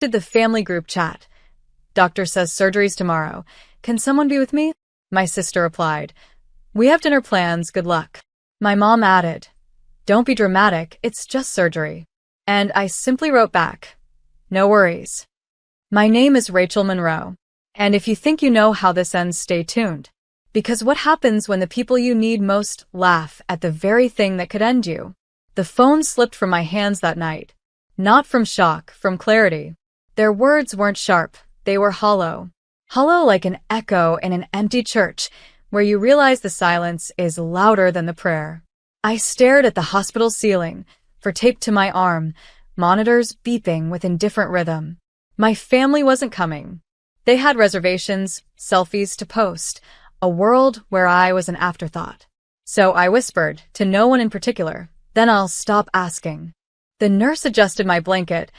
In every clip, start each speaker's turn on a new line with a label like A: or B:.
A: texted the family group chat. Doctor says surgery's tomorrow. Can someone be with me? My sister replied, we have dinner plans, good luck. My mom added, don't be dramatic, it's just surgery. And I simply wrote back, no worries. My name is Rachel Monroe. And if you think you know how this ends, stay tuned. Because what happens when the people you need most laugh at the very thing that could end you? The phone slipped from my hands that night. Not from shock, from clarity. Their words weren't sharp, they were hollow. Hollow like an echo in an empty church, where you realize the silence is louder than the prayer. I stared at the hospital ceiling, for taped to my arm, monitors beeping with indifferent rhythm. My family wasn't coming. They had reservations, selfies to post, a world where I was an afterthought. So I whispered, to no one in particular, then I'll stop asking. The nurse adjusted my blanket,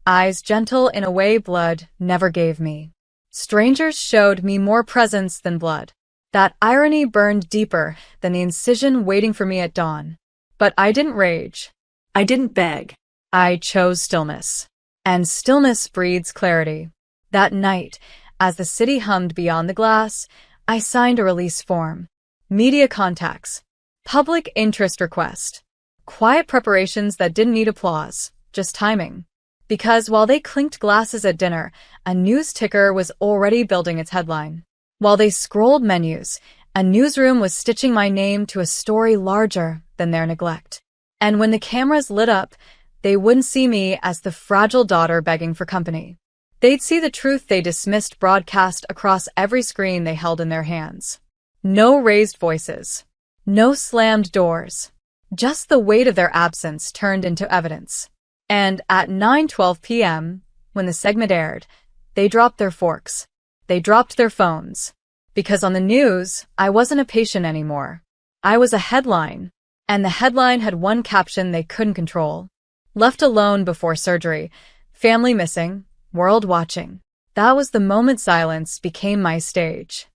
A: eyes gentle in a way blood never gave me. Strangers showed me more presence than blood. That irony burned deeper than the incision waiting for me at dawn. But I didn't rage. I didn't beg. I chose stillness. And stillness breeds clarity. That night, as the city hummed beyond the glass, I signed a release form. Media contacts. Public interest request. Quiet preparations that didn't need applause, just timing. Because while they clinked glasses at dinner, a news ticker was already building its headline. While they scrolled menus, a newsroom was stitching my name to a story larger than their neglect. And when the cameras lit up, they wouldn't see me as the fragile daughter begging for company. They'd see the truth they dismissed broadcast across every screen they held in their hands. No raised voices. No slammed doors. Just the weight of their absence turned into evidence. And at 9:12 p.m., when the segment aired, they dropped their forks. They dropped their phones. Because on the news, I wasn't a patient anymore. I was a headline. And the headline had one caption they couldn't control. Left alone before surgery. Family missing. World watching. That was the moment silence became my stage.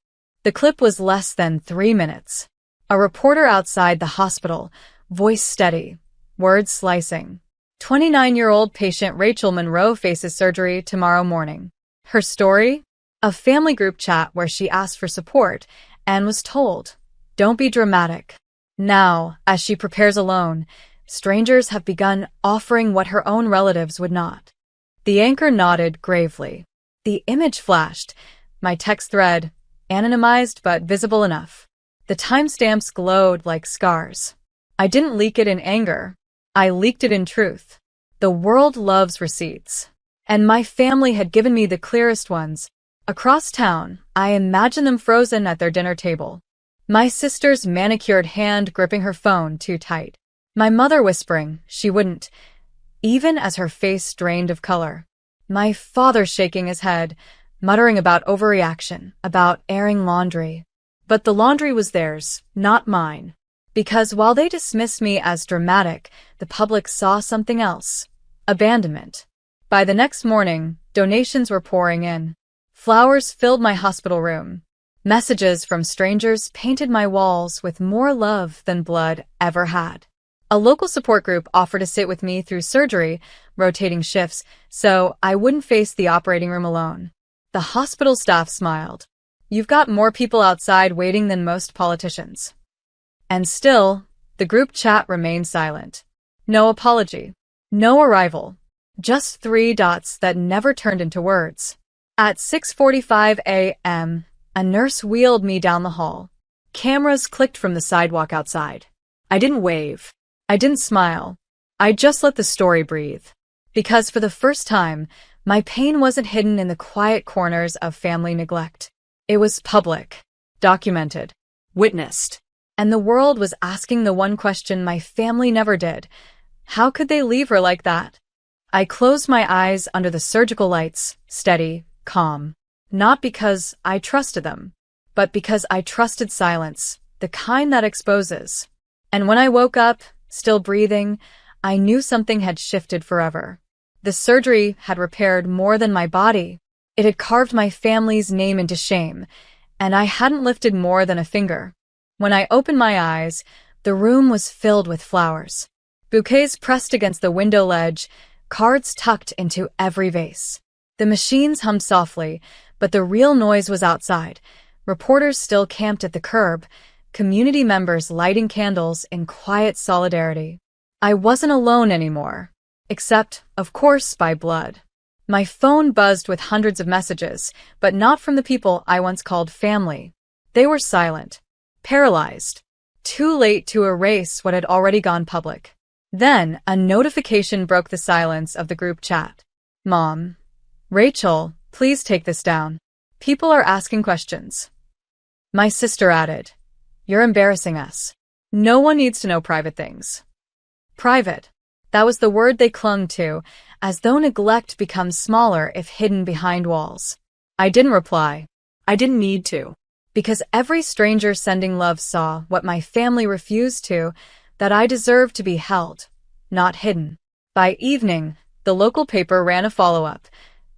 A: The clip was less than 3 minutes. A reporter outside the hospital, voice steady, words slicing. 29-year-old patient Rachel Monroe faces surgery tomorrow morning. Her story? A family group chat where she asked for support and was told, don't be dramatic. Now, as she prepares alone, strangers have begun offering what her own relatives would not. The anchor nodded gravely. The image flashed. My text thread, anonymized but visible enough. The timestamps glowed like scars. I didn't leak it in anger. I leaked it in truth. The world loves receipts. And my family had given me the clearest ones. Across town, I imagined them frozen at their dinner table. My sister's manicured hand gripping her phone too tight. My mother whispering she wouldn't, even as her face drained of color. My father shaking his head, muttering about overreaction, about airing laundry. But the laundry was theirs, not mine. Because while they dismissed me as dramatic, the public saw something else. Abandonment. By the next morning, donations were pouring in. Flowers filled my hospital room. Messages from strangers painted my walls with more love than blood ever had. A local support group offered to sit with me through surgery, rotating shifts, so I wouldn't face the operating room alone. The hospital staff smiled. You've got more people outside waiting than most politicians. And still, the group chat remained silent. No apology. No arrival. Just 3 dots that never turned into words. At 6:45 a.m., a nurse wheeled me down the hall. Cameras clicked from the sidewalk outside. I didn't wave. I didn't smile. I just let the story breathe. Because for the first time, my pain wasn't hidden in the quiet corners of family neglect. It was public, documented, witnessed. And the world was asking the one question my family never did. How could they leave her like that? I closed my eyes under the surgical lights, steady, calm. Not because I trusted them, but because I trusted silence, the kind that exposes. And when I woke up, still breathing, I knew something had shifted forever. The surgery had repaired more than my body. It had carved my family's name into shame, and I hadn't lifted more than a finger. When I opened my eyes, the room was filled with flowers. Bouquets pressed against the window ledge, cards tucked into every vase. The machines hummed softly, but the real noise was outside. Reporters still camped at the curb, community members lighting candles in quiet solidarity. I wasn't alone anymore. Except, of course, by blood. My phone buzzed with hundreds of messages, but not from the people I once called family. They were silent, paralyzed, too late to erase what had already gone public. Then, a notification broke the silence of the group chat. Mom. Rachel, please take this down. People are asking questions. My sister added, You're embarrassing us. No one needs to know private things. Private. That was the word they clung to, as though neglect becomes smaller if hidden behind walls. I didn't reply. I didn't need to. Because every stranger sending love saw what my family refused to, that I deserved to be held, not hidden. By evening, the local paper ran a follow-up.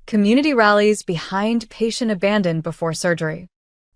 A: Community rallies behind patient abandoned before surgery.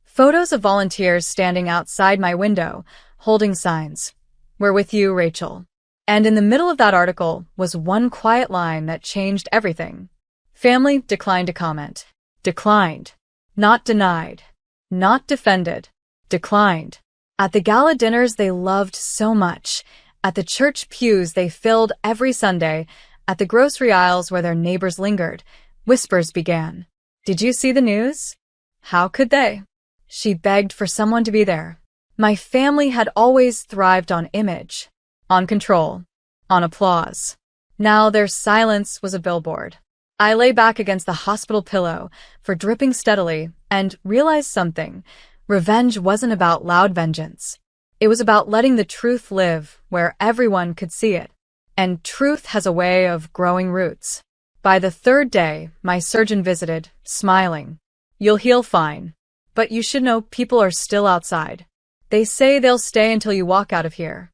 A: Photos of volunteers standing outside my window, holding signs. We're with you, Rachel. And in the middle of that article was one quiet line that changed everything. Family declined to comment. Declined. Not denied. Not defended. Declined. At the gala dinners they loved so much. At the church pews they filled every Sunday. At the grocery aisles where their neighbors lingered, whispers began. Did you see the news? How could they? She begged for someone to be there. My family had always thrived on image. On control. On applause. Now their silence was a billboard. I lay back against the hospital pillow, for dripping steadily, and realized something. Revenge wasn't about loud vengeance. It was about letting the truth live where everyone could see it. And truth has a way of growing roots. By the third day, my surgeon visited, smiling. You'll heal fine. But you should know people are still outside. They say they'll stay until you walk out of here.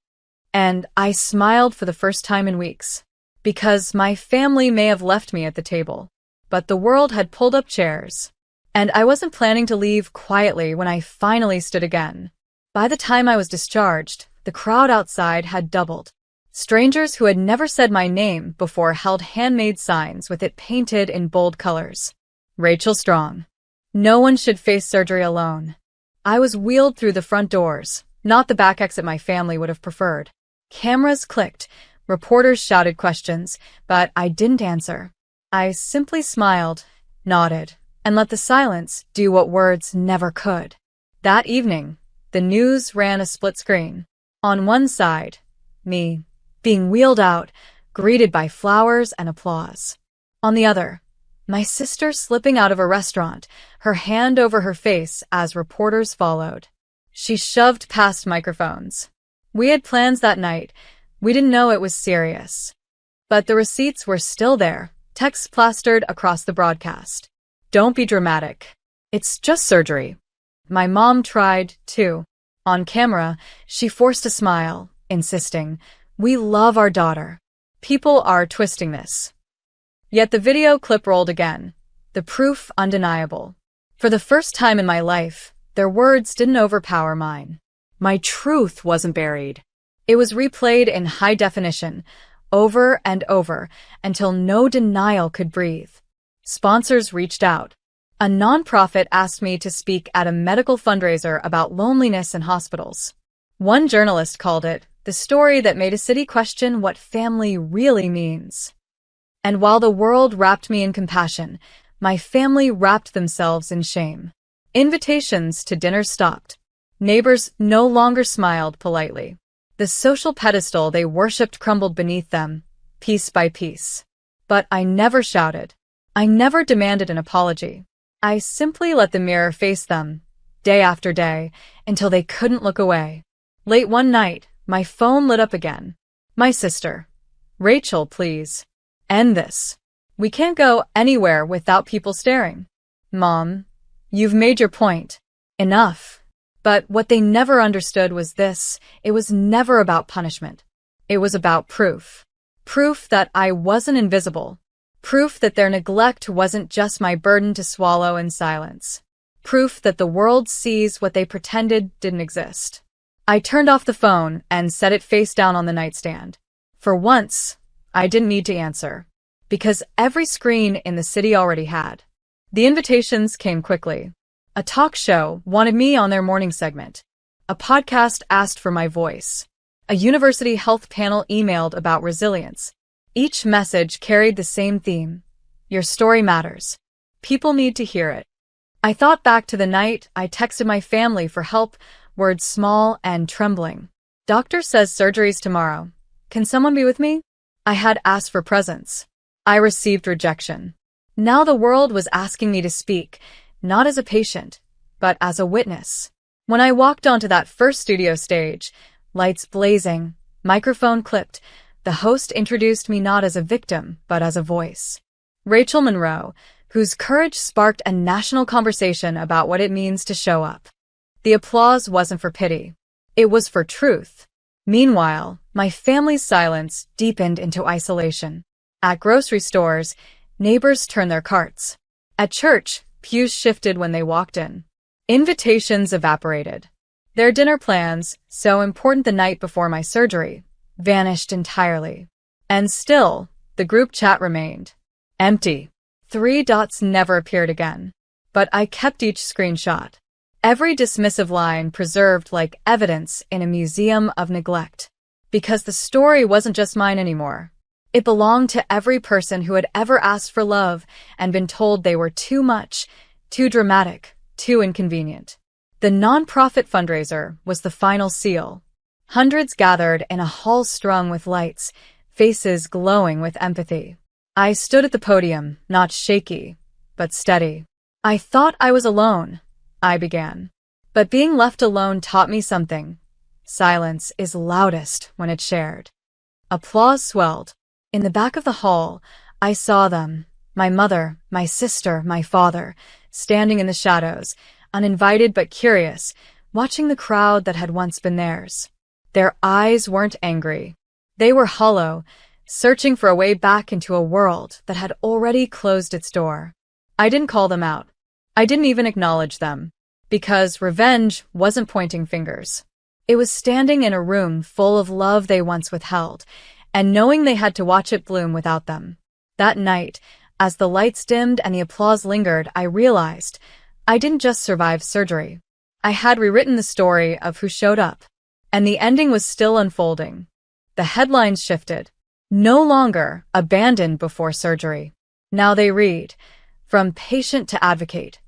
A: And I smiled for the first time in weeks. Because my family may have left me at the table. But the world had pulled up chairs. And I wasn't planning to leave quietly when I finally stood again. By the time I was discharged, the crowd outside had doubled. Strangers who had never said my name before held handmade signs with it painted in bold colors. Rachel Strong. No one should face surgery alone. I was wheeled through the front doors, not the back exit my family would have preferred. Cameras clicked, reporters shouted questions, but I didn't answer. I simply smiled, nodded, and let the silence do what words never could. That evening, the news ran a split screen. On one side, me, being wheeled out, greeted by flowers and applause. On the other, my sister slipping out of a restaurant, her hand over her face as reporters followed. She shoved past microphones. We had plans that night. We didn't know it was serious. But the receipts were still there, text plastered across the broadcast. Don't be dramatic. It's just surgery. My mom tried, too. On camera, she forced a smile, insisting, We love our daughter. People are twisting this. Yet the video clip rolled again. The proof undeniable. For the first time in my life, their words didn't overpower mine. My truth wasn't buried. It was replayed in high definition, over and over, until no denial could breathe. Sponsors reached out. A nonprofit asked me to speak at a medical fundraiser about loneliness in hospitals. One journalist called it the story that made a city question what family really means. And while the world wrapped me in compassion, my family wrapped themselves in shame. Invitations to dinner stopped. Neighbors no longer smiled politely. The social pedestal they worshipped crumbled beneath them, piece by piece. But I never shouted. I never demanded an apology. I simply let the mirror face them, day after day, until they couldn't look away. Late one night, my phone lit up again. My sister. Rachel, please. End this. We can't go anywhere without people staring. Mom, you've made your point. Enough. But what they never understood was this. It was never about punishment. It was about proof. Proof that I wasn't invisible. Proof that their neglect wasn't just my burden to swallow in silence. Proof that the world sees what they pretended didn't exist. I turned off the phone and set it face down on the nightstand. For once, I didn't need to answer. because every screen in the city already had. The invitations came quickly. A talk show wanted me on their morning segment. A podcast asked for my voice. A university health panel emailed about resilience. Each message carried the same theme. Your story matters. People need to hear it. I thought back to the night I texted my family for help, words small and trembling. Doctor says surgery's tomorrow. Can someone be with me? I had asked for presence. I received rejection. Now the world was asking me to speak, not as a patient, but as a witness. When I walked onto that first studio stage, lights blazing, microphone clipped, the host introduced me not as a victim, but as a voice. Rachel Monroe, whose courage sparked a national conversation about what it means to show up. The applause wasn't for pity. It was for truth. Meanwhile, my family's silence deepened into isolation. At grocery stores, neighbors turned their carts. At church, pews shifted when they walked in. Invitations evaporated. Their dinner plans, so important the night before my surgery, vanished entirely. And still, the group chat remained. Empty. 3 dots never appeared again. But I kept each screenshot. Every dismissive line preserved like evidence in a museum of neglect. Because the story wasn't just mine anymore. It belonged to every person who had ever asked for love and been told they were too much, too dramatic, too inconvenient. The nonprofit fundraiser was the final seal. Hundreds gathered in a hall strung with lights, faces glowing with empathy. I stood at the podium, not shaky, but steady. I thought I was alone, I began. But being left alone taught me something. Silence is loudest when it's shared. Applause swelled. In the back of the hall, I saw them, my mother, my sister, my father, standing in the shadows, uninvited but curious, watching the crowd that had once been theirs. Their eyes weren't angry. They were hollow, searching for a way back into a world that had already closed its door. I didn't call them out. I didn't even acknowledge them, because revenge wasn't pointing fingers. It was standing in a room full of love they once withheld, and knowing they had to watch it bloom without them. That night, as the lights dimmed and the applause lingered, I realized I didn't just survive surgery. I had rewritten the story of who showed up, and the ending was still unfolding. The headlines shifted. No longer abandoned before surgery. Now they read, from patient to advocate.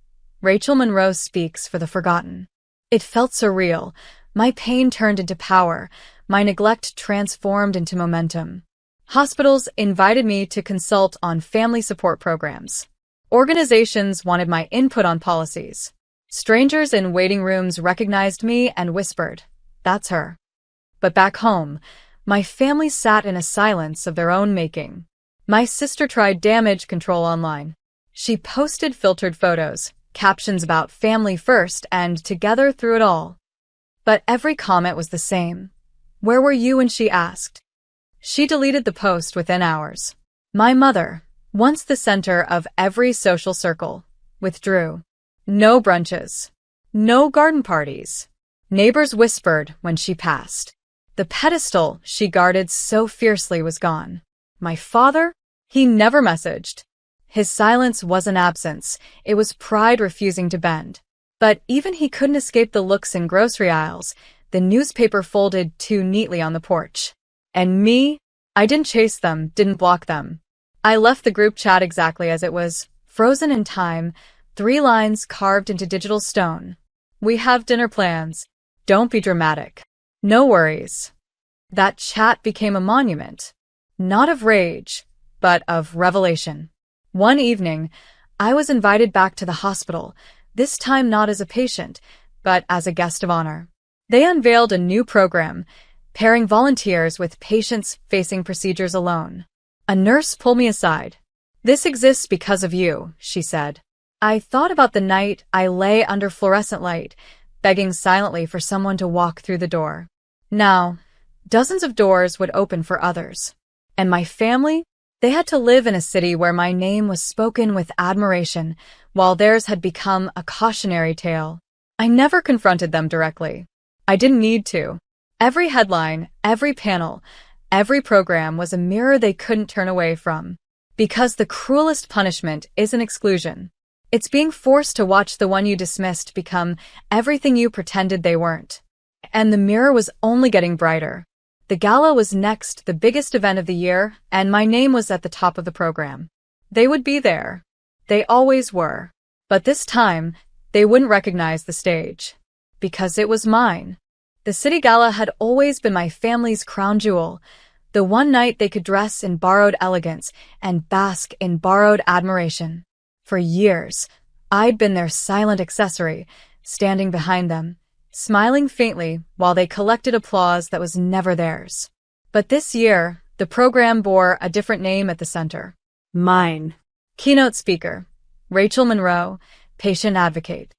A: Rachel Monroe speaks for the forgotten. It felt surreal. My pain turned into power. My neglect transformed into momentum. Hospitals invited me to consult on family support programs. Organizations wanted my input on policies. Strangers in waiting rooms recognized me and whispered, "That's her." But back home, my family sat in a silence of their own making. My sister tried damage control online. She posted filtered photos, captions about family first and together through it all. But every comment was the same. Where were you when she asked? She deleted the post within hours. My mother, once the center of every social circle, withdrew. No brunches. No garden parties. Neighbors whispered when she passed. The pedestal she guarded so fiercely was gone. My father? He never messaged. His silence wasn't absence, it was pride refusing to bend. But even he couldn't escape the looks in grocery aisles, the newspaper folded too neatly on the porch. And me? I didn't chase them, didn't block them. I left the group chat exactly as it was, frozen in time, 3 lines carved into digital stone. We have dinner plans. Don't be dramatic. No worries. That chat became a monument, not of rage, but of revelation. One evening, I was invited back to the hospital, this time not as a patient, but as a guest of honor. They unveiled a new program, pairing volunteers with patients facing procedures alone. A nurse pulled me aside. "This exists because of you," she said. I thought about the night I lay under fluorescent light, begging silently for someone to walk through the door. Now, dozens of doors would open for others. And my family? They had to live in a city where my name was spoken with admiration, while theirs had become a cautionary tale. I never confronted them directly. I didn't need to. Every headline, every panel, every program was a mirror they couldn't turn away from. Because the cruelest punishment isn't exclusion. It's being forced to watch the one you dismissed become everything you pretended they weren't. And the mirror was only getting brighter. The gala was next, the biggest event of the year, and my name was at the top of the program. They would be there. They always were. But this time, they wouldn't recognize the stage. Because it was mine. The City Gala had always been my family's crown jewel, the one night they could dress in borrowed elegance and bask in borrowed admiration. For years, I'd been their silent accessory, standing behind them, smiling faintly while they collected applause that was never theirs. But this year, the program bore a different name at the center.
B: Mine.
A: Keynote speaker, Rachel Monroe, patient advocate.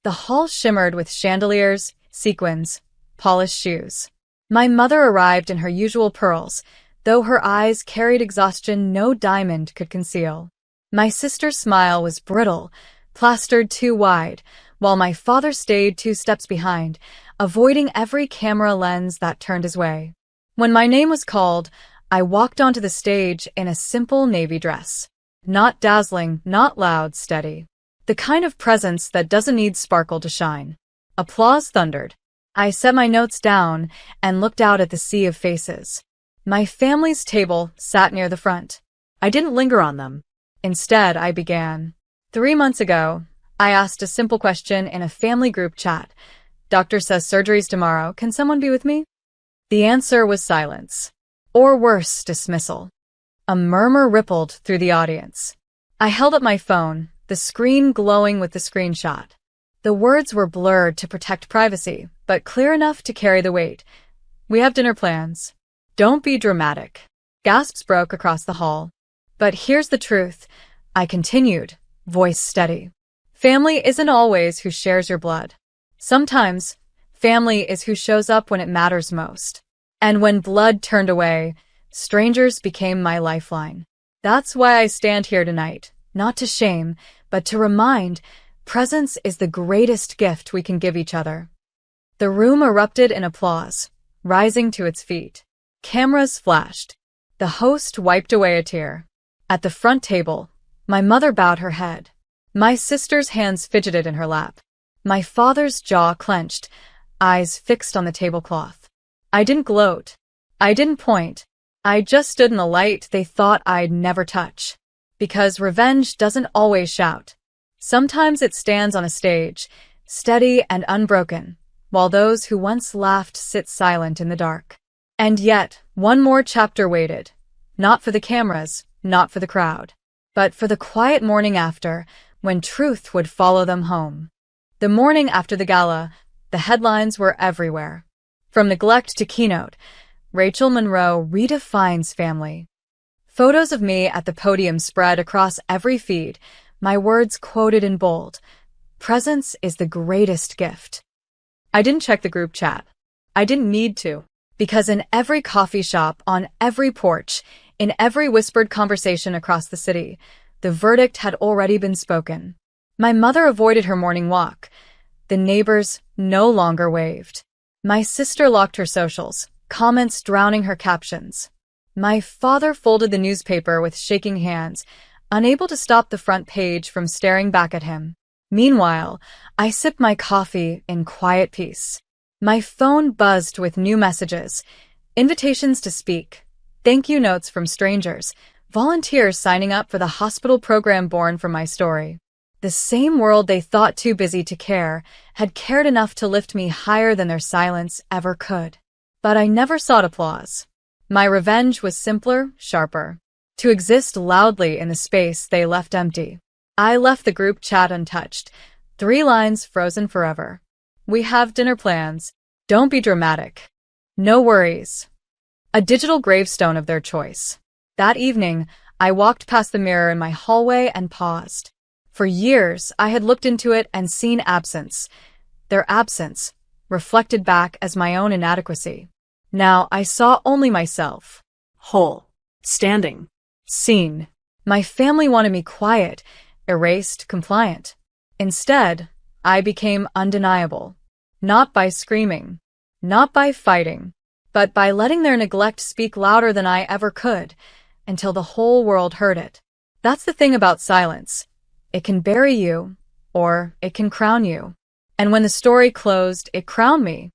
A: The hall shimmered with chandeliers, sequins, polished shoes. My mother arrived in her usual pearls, though her eyes carried exhaustion no diamond could conceal. My sister's smile was brittle, plastered too wide, while my father stayed 2 steps behind, avoiding every camera lens that turned his way. When my name was called, I walked onto the stage in a simple navy dress. Not dazzling, not loud, steady. The kind of presence that doesn't need sparkle to shine. Applause thundered. I set my notes down and looked out at the sea of faces. My family's table sat near the front. I didn't linger on them. Instead, I began. 3 months ago, I asked a simple question in a family group chat. Doctor says surgery's tomorrow. Can someone be with me? The answer was silence. Or worse, dismissal. A murmur rippled through the audience. I held up my phone, the screen glowing with the screenshot. The words were blurred to protect privacy, but clear enough to carry the weight. We have dinner plans. Don't be dramatic. Gasps broke across the hall. But here's the truth, I continued, voice steady. Family isn't always who shares your blood. Sometimes, family is who shows up when it matters most. And when blood turned away, strangers became my lifeline. That's why I stand here tonight, not to shame, but to remind, presence is the greatest gift we can give each other. The room erupted in applause, rising to its feet. Cameras flashed. The host wiped away a tear. At the front table, my mother bowed her head. My sister's hands fidgeted in her lap. My father's jaw clenched, eyes fixed on the tablecloth. I didn't gloat. I didn't point. I just stood in the light they thought I'd never touch. Because revenge doesn't always shout. Sometimes it stands on a stage, steady and unbroken, while those who once laughed sit silent in the dark. And yet, one more chapter waited. Not for the cameras, not for the crowd, but for the quiet morning after, when truth would follow them home. The morning after the gala, the headlines were everywhere. From neglect to keynote, Rachel Monroe redefines family. Photos of me at the podium spread across every feed, my words quoted in bold. Presence is the greatest gift. I didn't check the group chat. I didn't need to, because in every coffee shop, on every porch, in every whispered conversation across the city, the verdict had already been spoken. My mother avoided her morning walk. The neighbors no longer waved. My sister locked her socials, comments drowning her captions. My father folded the newspaper with shaking hands, unable to stop the front page from staring back at him. Meanwhile, I sipped my coffee in quiet peace. My phone buzzed with new messages, invitations to speak, thank you notes from strangers, volunteers signing up for the hospital program born from my story. The same world they thought too busy to care had cared enough to lift me higher than their silence ever could. But I never sought applause. My revenge was simpler, sharper. To exist loudly in the space they left empty. I left the group chat untouched, 3 lines frozen forever. We have dinner plans. Don't be dramatic. No worries. A digital gravestone of their choice. That evening, I walked past the mirror in my hallway and paused. For years, I had looked into it and seen absence. Their absence, reflected back as my own inadequacy. Now I saw only myself.
B: Whole. Standing.
A: Seen. My family wanted me quiet, erased, compliant. Instead, I became undeniable. Not by screaming. Not by fighting. But by letting their neglect speak louder than I ever could, until the whole world heard it. That's the thing about silence. It can bury you, or it can crown you. And when the story closed, it crowned me.